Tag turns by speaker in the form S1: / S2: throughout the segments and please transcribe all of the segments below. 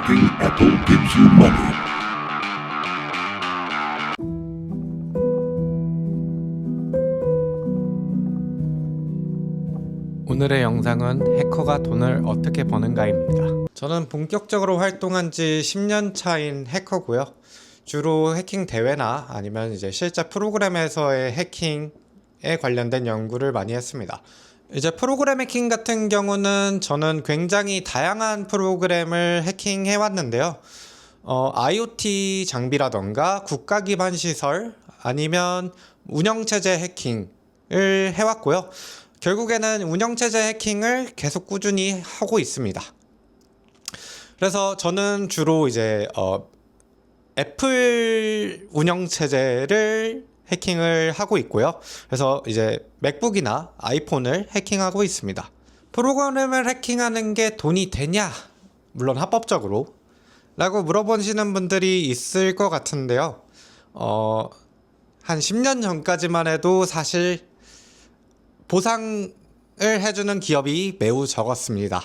S1: Hacking Apple gives you money.
S2: 오늘의 영상은 해커가 돈을 어떻게 버는가입니다. 저는 본격적으로 활동한 지 10년 차인 해커고요. 주로 해킹 대회나 아니면 이제 실제 프로그램에서의 해킹에 관련된 연구를 많이 했습니다. 이제 프로그램 해킹 같은 경우는 저는 굉장히 다양한 프로그램을 해킹해 왔는데요. IoT 장비라던가 국가 기반 시설 아니면 운영체제 해킹을 해왔고요. 결국에는 운영체제 해킹을 계속 꾸준히 하고 있습니다. 그래서 저는 주로 이제 애플 운영체제를 해킹을 하고 있고요. 그래서 이제 맥북이나 아이폰을 해킹하고 있습니다. 프로그램을 해킹하는 게 돈이 되냐? 물론 합법적으로 라고 물어보시는 분들이 있을 것 같은데요. 한 10년 전까지만 해도 사실 보상을 해주는 기업이 매우 적었습니다.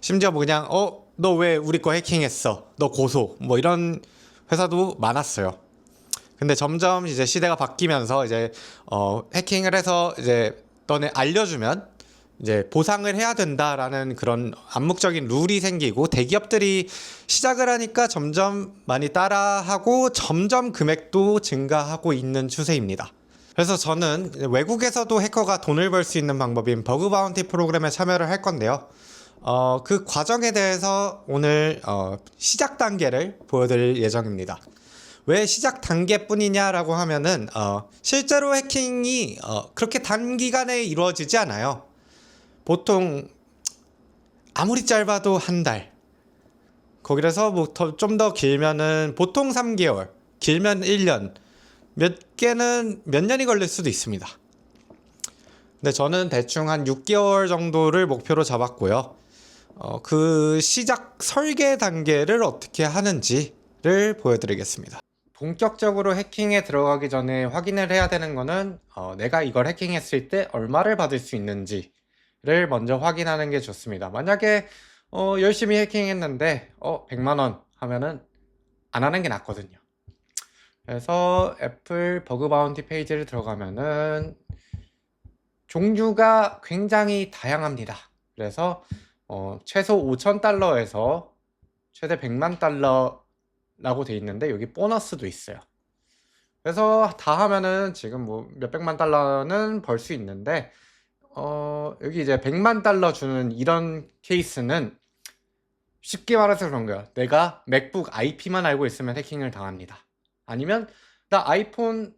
S2: 심지어 그냥 너 왜 우리 거 해킹했어? 너 고소. 이런 회사도 많았어요. 근데 점점 이제 시대가 바뀌면서 이제 해킹을 해서 이제 너네 알려주면 이제 보상을 해야 된다라는 그런 암묵적인 룰이 생기고 대기업들이 시작을 하니까 점점 많이 따라하고 점점 금액도 증가하고 있는 추세입니다. 그래서 저는 외국에서도 해커가 돈을 벌 수 있는 방법인 버그 바운티 프로그램에 참여를 할 건데요. 그 과정에 대해서 오늘 시작 단계를 보여드릴 예정입니다. 왜 시작 단계뿐이냐라고 하면은 실제로 해킹이 그렇게 단기간에 이루어지지 않아요. 보통 아무리 짧아도 한 달, 거기서 좀 더 길면은 보통 3개월, 길면 1년, 몇 개는 몇 년이 걸릴 수도 있습니다. 근데 저는 대충 한 6개월 정도를 목표로 잡았고요. 그 시작 설계 단계를 어떻게 하는지를 보여드리겠습니다. 본격적으로 해킹에 들어가기 전에 확인을 해야 되는 거는 내가 이걸 해킹했을 때 얼마를 받을 수 있는지를 먼저 확인하는 게 좋습니다. 만약에 열심히 해킹했는데 100만 원 하면은 안 하는 게 낫거든요. 그래서 애플 버그 바운티 페이지를 들어가면은 종류가 굉장히 다양합니다. 그래서 최소 5,000달러에서 최대 100만 달러라고 돼 있는데 여기 보너스도 있어요. 그래서 다 하면은 지금 몇백만 달러는 벌 수 있는데 여기 이제 100만 달러 주는 이런 케이스는 쉽게 말해서 그런 거야. 내가 맥북 IP만 알고 있으면 해킹을 당합니다. 아니면 나 아이폰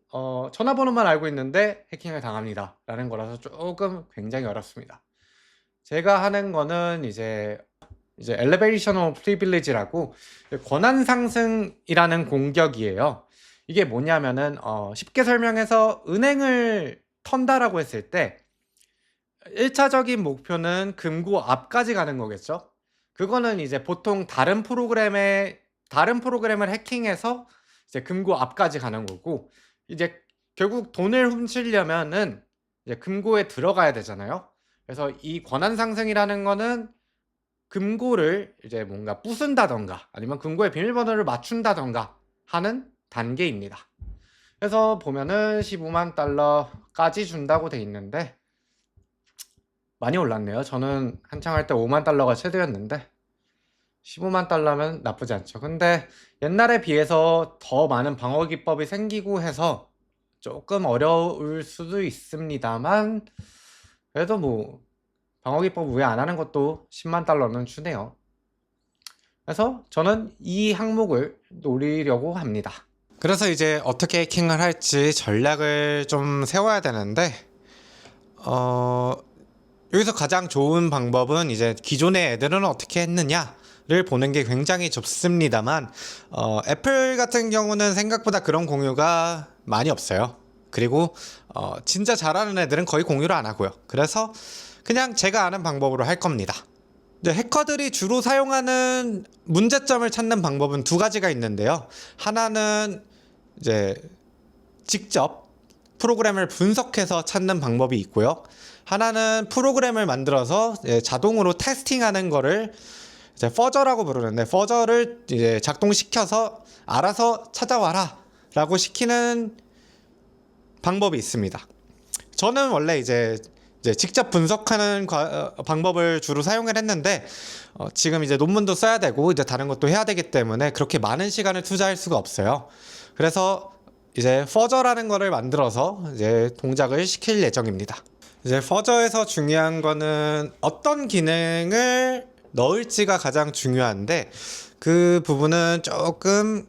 S2: 전화번호만 알고 있는데 해킹을 당합니다 라는 거라서 조금 굉장히 어렵습니다. 제가 하는 거는 이제 엘리베이션 오브 프리빌리지라고 권한 상승이라는 공격이에요. 이게 뭐냐면은 쉽게 설명해서 은행을 턴다라고 했을 때 1차적인 목표는 금고 앞까지 가는 거겠죠. 그거는 이제 보통 다른 프로그램을 해킹해서 이제 금고 앞까지 가는 거고, 이제 결국 돈을 훔치려면은 이제 금고에 들어가야 되잖아요. 그래서 이 권한 상승이라는 거는 금고를 이제 뭔가 부순다던가 아니면 금고의 비밀번호를 맞춘다던가 하는 단계입니다. 그래서 보면은 15만 달러까지 준다고 돼 있는데 많이 올랐네요. 저는 한창 할 때 5만 달러가 최대였는데 15만 달러면 나쁘지 않죠. 근데 옛날에 비해서 더 많은 방어 기법이 생기고 해서 조금 어려울 수도 있습니다만, 그래도 방어 기법 왜 안 하는 것도 10만 달러는 주네요. 그래서 저는 이 항목을 노리려고 합니다. 그래서 이제 어떻게 해킹을 할지 전략을 좀 세워야 되는데 여기서 가장 좋은 방법은 이제 기존의 애들은 어떻게 했느냐를 보는 게 굉장히 좋습니다만, 애플 같은 경우는 생각보다 그런 공유가 많이 없어요. 그리고 진짜 잘하는 애들은 거의 공유를 안 하고요. 그래서 그냥 제가 아는 방법으로 할 겁니다. 이제 해커들이 주로 사용하는 문제점을 찾는 방법은 두 가지가 있는데요. 하나는 이제 직접 프로그램을 분석해서 찾는 방법이 있고요. 하나는 프로그램을 만들어서 자동으로 테스팅하는 거를 이제 퍼저라고 부르는데 퍼저를 이제 작동시켜서 알아서 찾아와라라고 시키는 방법이 있습니다. 저는 원래 이제 직접 분석하는 방법을 주로 사용을 했는데 지금 이제 논문도 써야 되고 이제 다른 것도 해야 되기 때문에 그렇게 많은 시간을 투자할 수가 없어요. 그래서 이제 퍼저라는 거를 만들어서 이제 동작을 시킬 예정입니다. 이제 퍼저에서 중요한 거는 어떤 기능을 넣을지가 가장 중요한데 그 부분은 조금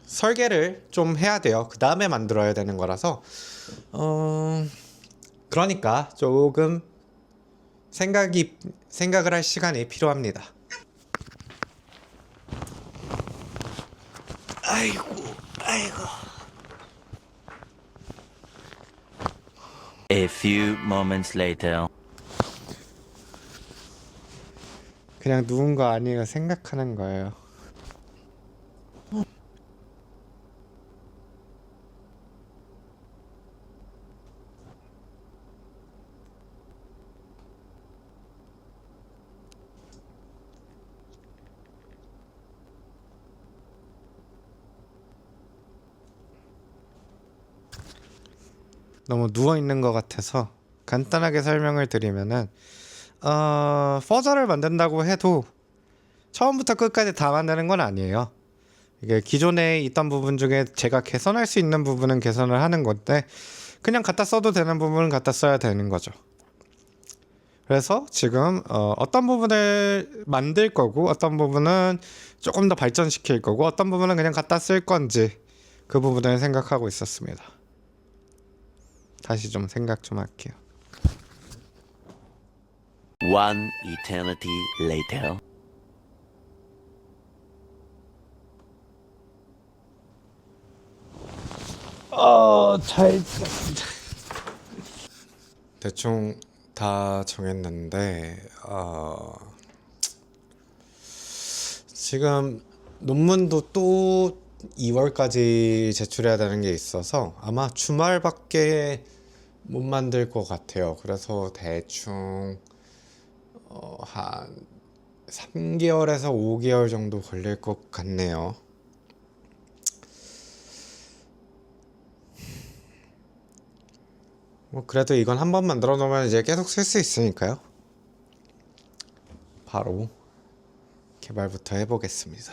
S2: 설계를 좀 해야 돼요. 그 다음에 만들어야 되는 거라서 그러니까 조금 생각을 할 시간이 필요합니다. 아이고.
S3: A few moments later.
S2: 그냥 누군가 아니가 생각하는 거예요. 너무 누워 있는 것 같아서 간단하게 설명을 드리면은 퍼저를 만든다고 해도 처음부터 끝까지 다 만드는 건 아니에요. 이게 기존에 있던 부분 중에 제가 개선할 수 있는 부분은 개선을 하는 건데 그냥 갖다 써도 되는 부분은 갖다 써야 되는 거죠. 그래서 지금 어떤 부분을 만들 거고 어떤 부분은 조금 더 발전시킬 거고 어떤 부분은 그냥 갖다 쓸 건지 그 부분을 생각하고 있었습니다. 다시 좀 생각 좀 할게요.
S3: One eternity later.
S2: 잘 대충 다 정했는데 지금 논문도 또 2월까지 제출해야 되는 게 있어서 아마 주말밖에 못 만들 것 같아요. 그래서 대충 한 3개월에서 5개월 정도 걸릴 것 같네요. 뭐 그래도 이건 한 번 만들어 놓으면 이제 계속 쓸 수 있으니까요. 바로 개발부터 해보겠습니다.